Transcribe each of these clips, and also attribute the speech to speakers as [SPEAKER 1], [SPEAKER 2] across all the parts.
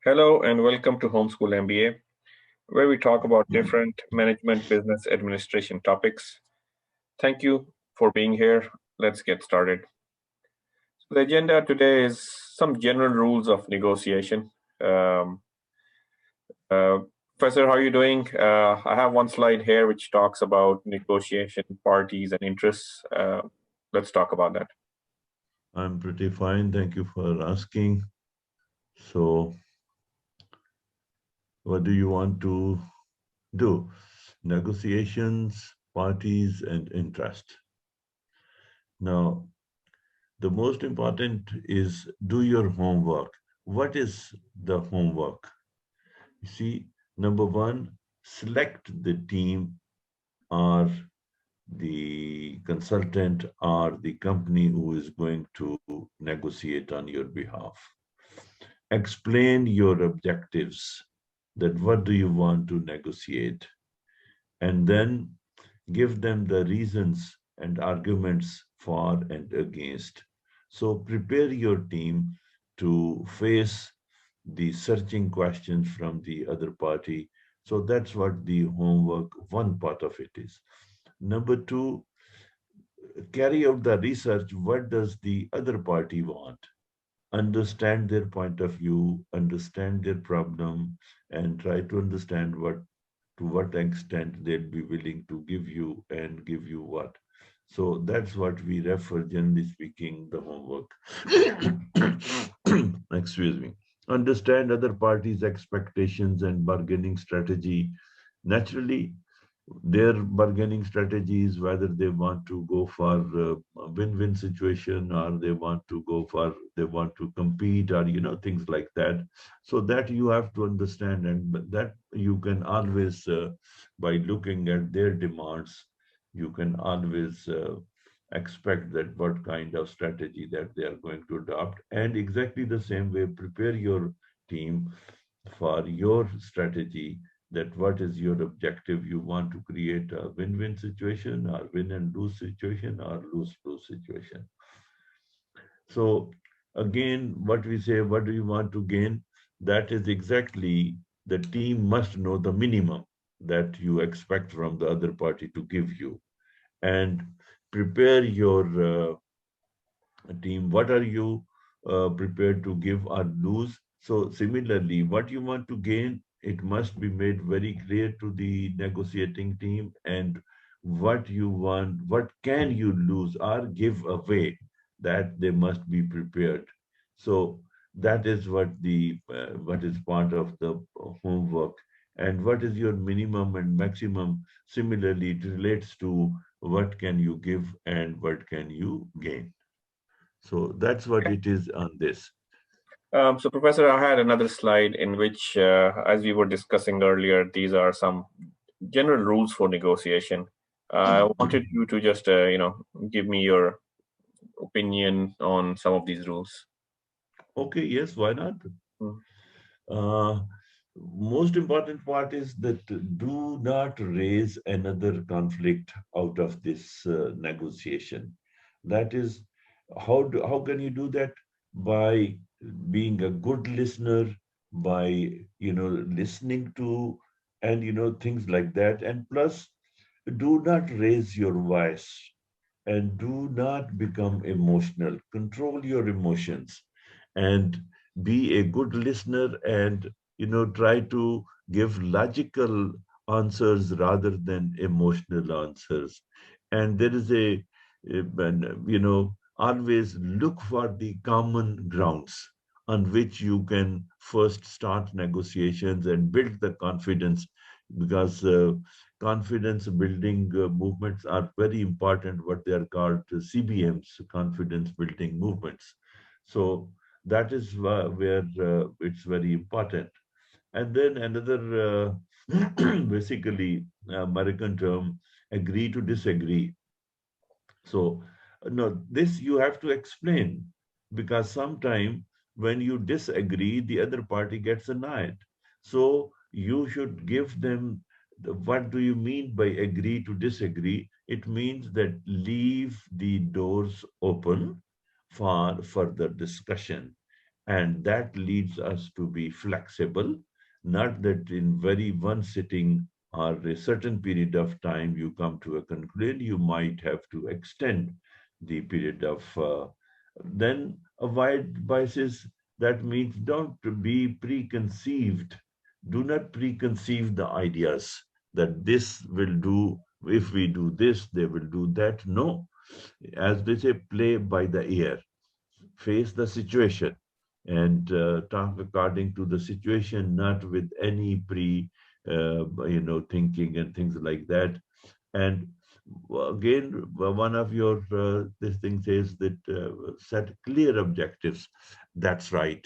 [SPEAKER 1] Hello and welcome to Homeschool MBA, where we talk about different management business administration topics. Thank you for being here. Let's get started. So the agenda today is some general rules of negotiation. Um, uh, Professor, how are you doing? I have one slide here which talks about negotiation parties and interests. Let's talk about that.
[SPEAKER 2] I'm pretty fine. Thank you for asking. So, what do you want to do? Negotiations, parties, and interest. Now, the most important is do your homework. What is the homework? You see, number one, select the team or the consultant or the company who is going to negotiate on your behalf. Explain your objectives, that what do you want to negotiate, and then give them the reasons and arguments for and against. So prepare your team to face the searching questions from the other party. So that's what the homework, one part of it is. Number two, carry out the research. What does the other party want? Understand their point of view, understand their problem, and try to understand what to what extent they'd be willing to give you and give you what. So that's what we refer, generally speaking, the homework. Excuse me. Understand other parties' expectations and bargaining strategy. Naturally, their bargaining strategies, whether they want to go for a win-win situation or they want to compete or things like that. So that you have to understand, and that you can always by looking at their demands, you can always expect that what kind of strategy that they are going to adopt, and exactly the same way prepare your team for your strategy, that what is your objective. You want to create a win-win situation or win and lose situation or lose-lose situation. So again, what we say, what do you want to gain? That is exactly, the team must know the minimum that you expect from the other party to give you, and prepare your team. What are you prepared to give or lose? So similarly, what you want to gain, it must be made very clear to the negotiating team, and what you want, what can you lose or give away, that they must be prepared. So that is what is part of the homework. And what is your minimum and maximum? Similarly, it relates to what can you give and what can you gain. So that's what it is on this.
[SPEAKER 1] So, Professor, I had another slide in which, as we were discussing earlier, these are some general rules for negotiation. I wanted you to just, give me your opinion on some of these rules.
[SPEAKER 2] Okay, yes, why not?
[SPEAKER 1] Mm.
[SPEAKER 2] Uh, Most important part is that do not raise another conflict out of this negotiation. That is, how can you do that? By being a good listener, by listening to, and things like that. And plus, do not raise your voice and do not become emotional. Control your emotions and be a good listener, and try to give logical answers rather than emotional answers. And there is always look for the common grounds on which you can first start negotiations and build the confidence, because confidence building movements are very important, what they are called CBMs, confidence building movements. So that is where it's very important. And then another basically American term, agree to disagree. So no, this you have to explain, because sometime when you disagree, the other party gets annoyed. So you should give them what do you mean by agree to disagree? It means that leave the doors open for further discussion, And that leads us to be flexible, not that in very one sitting or a certain period of time you come to a conclusion, you might have to extend the period of, then avoid biases. That means don't be preconceived. Do not preconceive the ideas that this will do, if we do this, they will do that. No, as they say, play by the ear, face the situation, and talk according to the situation, not with any thinking and things like that. And again, one of your this thing says that set clear objectives. That's right.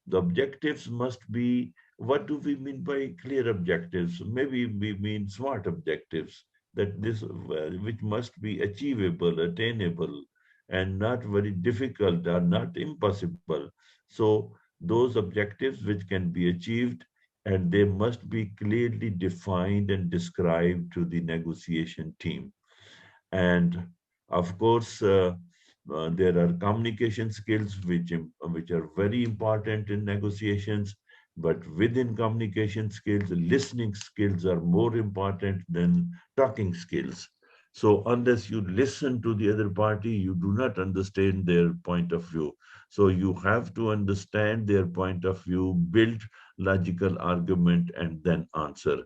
[SPEAKER 2] The objectives must be, what do we mean by clear objectives? Maybe we mean smart objectives, that this which must be achievable, attainable, and not very difficult or not impossible. So those objectives which can be achieved, and they must be clearly defined and described to the negotiation team. And of course, there are communication skills which are very important in negotiations. But within communication skills, listening skills are more important than talking skills. So unless you listen to the other party, you do not understand their point of view. So you have to understand their point of view, build logical argument, and then answer.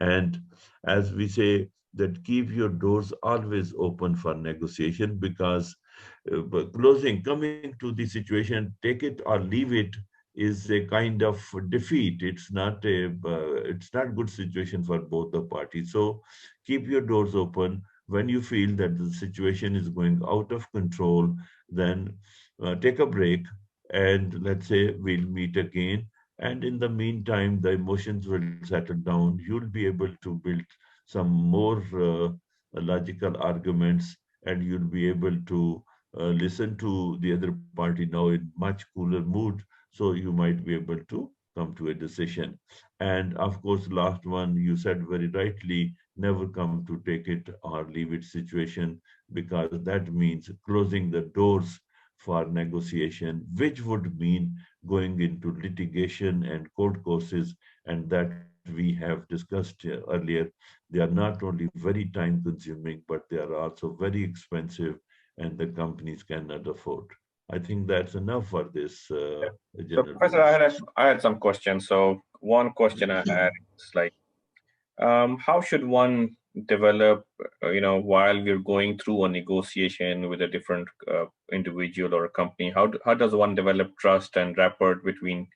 [SPEAKER 2] And as we say, that keep your doors always open for negotiation, because but coming to the situation, take it or leave it, is a kind of defeat. It's not good situation for both the parties. So keep your doors open. When you feel that the situation is going out of control, then take a break, and let's say we'll meet again. And in the meantime, the emotions will settle down. You'll be able to build some more logical arguments, and you'll be able to listen to the other party now in much cooler mood. So you might be able to come to a decision. And of course, last one, you said very rightly, never come to take it or leave it situation, because that means closing the doors for negotiation, which would mean going into litigation and court cases. And that we have discussed earlier, they are not only very time consuming, but they are also very expensive, and the companies cannot afford. I think that's enough for this
[SPEAKER 1] So,
[SPEAKER 2] general
[SPEAKER 1] Professor,
[SPEAKER 2] remarks.
[SPEAKER 1] I had some questions. So, one question I had is like, how should one develop, while we're going through a negotiation with a different individual or a company? How does one develop trust and rapport between,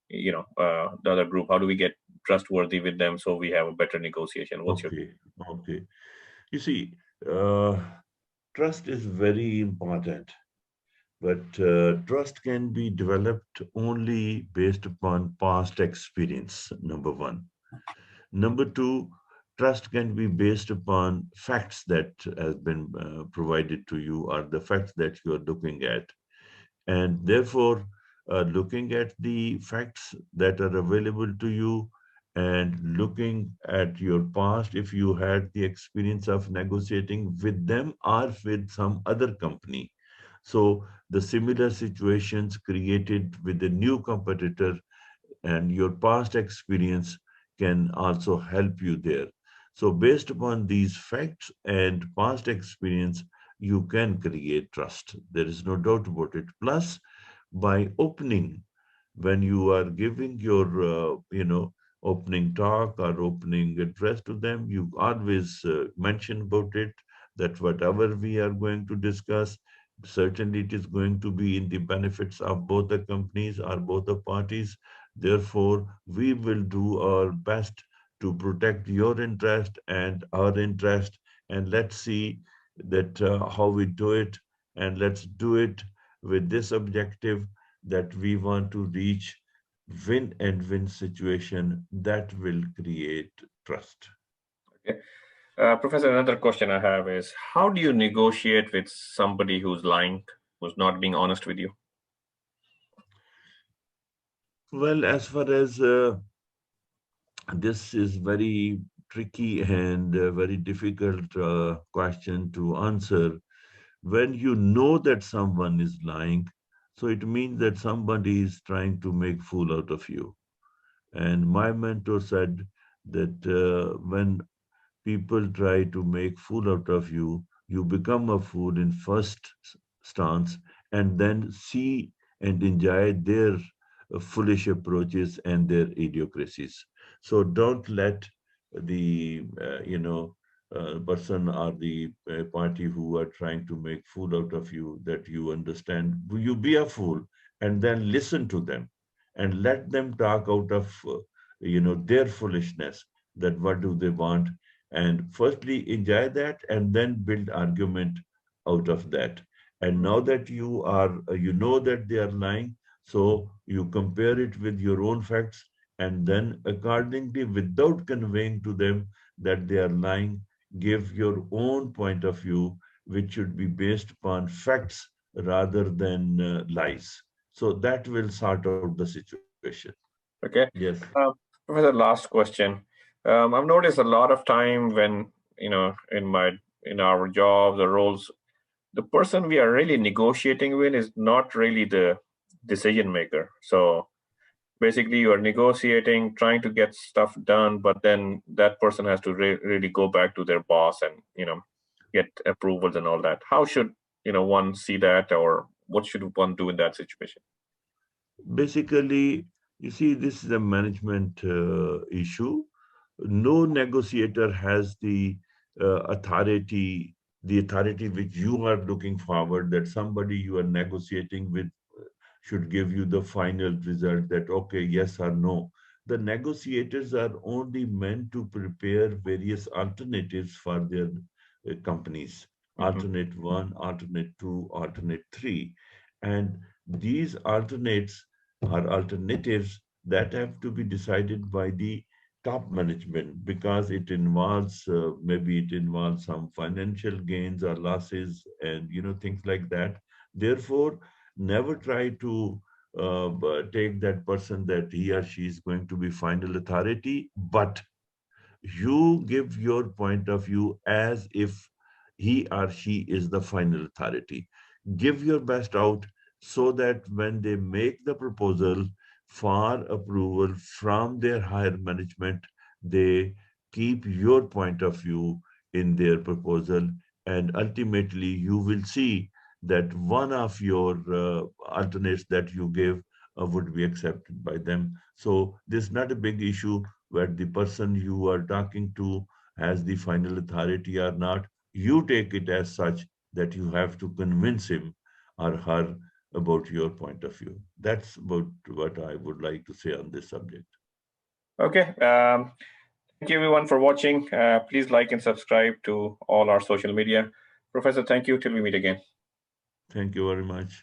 [SPEAKER 1] the other group? How do we get trustworthy with them so we have a better negotiation? What's your?
[SPEAKER 2] Okay, okay. You see, uh, trust is very important, but trust can be developed only based upon past experience, number one. Number two, trust can be based upon facts that has been provided to you, or the facts that you are looking at. And therefore, looking at the facts that are available to you, and looking at your past, if you had the experience of negotiating with them or with some other company. So the similar situations created with the new competitor, and your past experience can also help you there. So, based upon these facts and past experience, you can create trust. There is no doubt about it. Plus, by opening, when you are giving your, opening talk or opening address to them, you always mention about it, that whatever we are going to discuss, certainly it is going to be in the benefits of both the companies or both the parties. Therefore, we will do our best to protect your interest and our interest. And let's see that how we do it. And let's do it with this objective, that we want to reach win and win situation that will create trust.
[SPEAKER 1] Okay. Professor, another question I have is, how do you negotiate with somebody who's lying, who's not being honest with you?
[SPEAKER 2] Well, as far as this is very tricky and very difficult question to answer. When you know that someone is lying, So it means that somebody is trying to make fool out of you. And my mentor said that when people try to make fool out of you, you become a fool in first stance and then see and enjoy their foolish approaches and their idiocracies. So don't let the, person or the party who are trying to make fool out of you, that you understand, you be a fool and then listen to them and let them talk out of, their foolishness, that what do they want, and firstly enjoy that and then build argument out of that. And now that you are you know that they are lying, so you compare it with your own facts, and then accordingly, without conveying to them that they are lying, give your own point of view, which should be based upon facts rather than lies. So that will sort out the situation.
[SPEAKER 1] Okay.
[SPEAKER 2] Yes.
[SPEAKER 1] For the last question, I've noticed a lot of time when, in our jobs or roles, the person we are really negotiating with is not really the decision maker. So basically, you are negotiating, trying to get stuff done, but then that person has to really go back to their boss and get approvals and all that. How should one see that, or what should one do in that situation?
[SPEAKER 2] Basically, you see, this is a management issue. No negotiator has the authority which you are looking forward, that somebody you are negotiating with should give you the final result, that okay, yes or no. The negotiators are only meant to prepare various alternatives for their companies.
[SPEAKER 1] Hmm.
[SPEAKER 2] Alternate one, alternate two, alternate three. And these alternates are alternatives that have to be decided by the top management, because it involves maybe it involves some financial gains or losses, and things like that. Therefore, never try to take that person that he or she is going to be final authority, but you give your point of view as if he or she is the final authority. Give your best out, so that when they make the proposal for approval from their higher management, they keep your point of view in their proposal. And ultimately, you will see that one of your alternates that you give would be accepted by them. So this is not a big issue where the person you are talking to has the final authority or not. You take it as such that you have to convince him or her about your point of view. That's about what I would like to say on this subject.
[SPEAKER 1] Okay. Thank you everyone for watching. Please like and subscribe to all our social media. Professor, thank you. Till we meet again.
[SPEAKER 2] Thank you very much.